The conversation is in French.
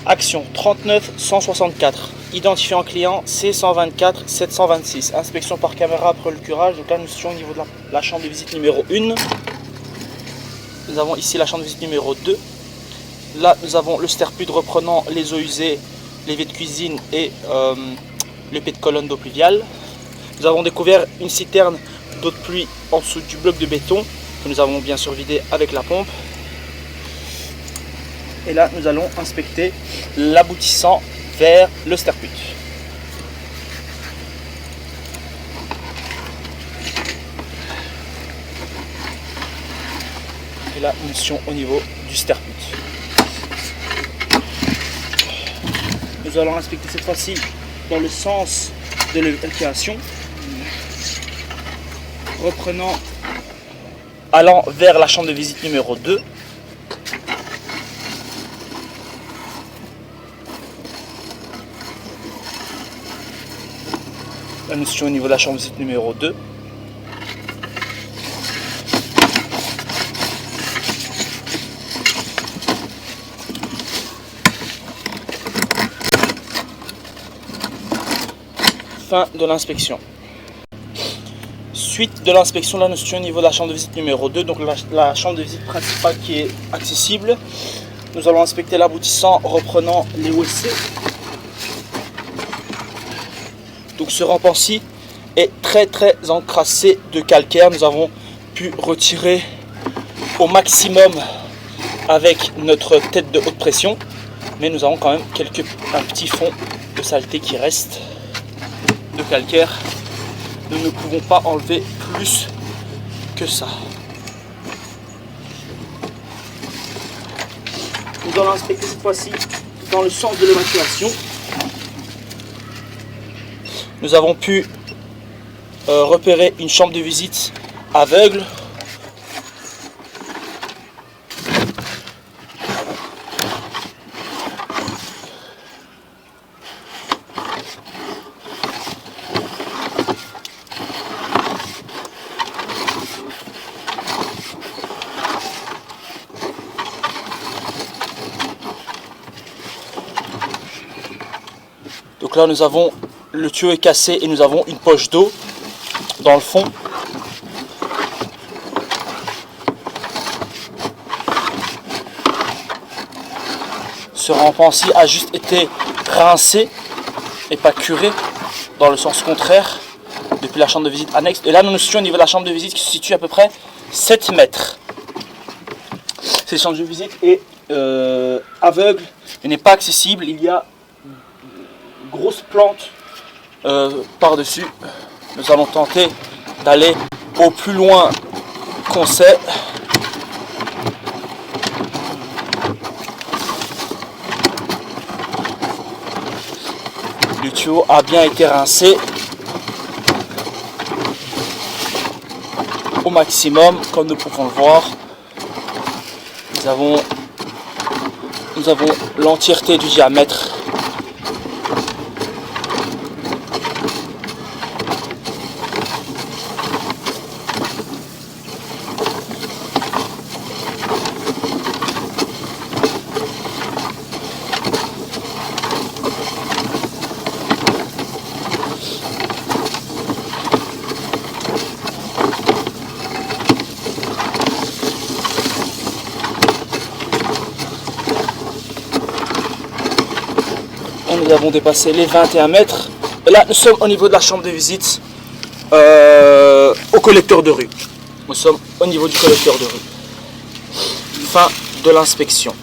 Action 39 164. Identifiant client C124 726. Inspection par caméra après le curage. Donc là nous sommes au niveau de la chambre de visite numéro 1. Nous avons ici la chambre de visite numéro 2. Là nous avons le sterpud reprenant les eaux usées, l'évier de cuisine et le pet de colonne d'eau pluviale. Nous avons découvert une citerne d'eau de pluie en dessous du bloc de béton que nous avons bien sûr vidé avec la pompe. Et là nous allons inspecter l'aboutissant vers le sterpud. Et là nous sommes au niveau du sterpud. Nous allons inspecter cette fois-ci dans le sens de l'évacuation, reprenant, allant vers la chambre de visite numéro 2. Là nous sommes au niveau de la chambre de visite numéro 2. Fin de l'inspection. Suite de l'inspection, là nous sommes au niveau de la chambre de visite numéro 2, donc la chambre de visite principale qui est accessible. Nous allons inspecter l'aboutissant reprenant les WC. Donc ce rempart-ci est très encrassé de calcaire. Nous avons pu retirer au maximum avec notre tête de haute pression, mais nous avons quand même un petit fond de saleté qui reste de calcaire. Nous ne pouvons pas enlever plus que ça. Nous allons inspecter cette fois-ci dans le sens de l'évacuation. Nous avons pu repérer une chambre de visite aveugle. Donc là nous avons le tuyau est cassé et nous avons une poche d'eau dans le fond. Ce rempart-ci a juste été rincé et pas curé dans le sens contraire depuis la chambre de visite annexe. Et là nous nous situons au niveau de la chambre de visite qui se situe à peu près 7 mètres. Cette chambre de visite est aveugle et n'est pas accessible. Il y a une grosse plante par-dessus. Nous allons tenter d'aller au plus loin qu'on sait. Le tuyau a bien été rincé au maximum, comme nous pouvons le voir. Nous avons l'entièreté du diamètre. Nous avons dépassé les 21 mètres. Et là, nous sommes au niveau de la chambre de visite au collecteur de rue. Nous sommes au niveau du collecteur de rue. Fin de l'inspection.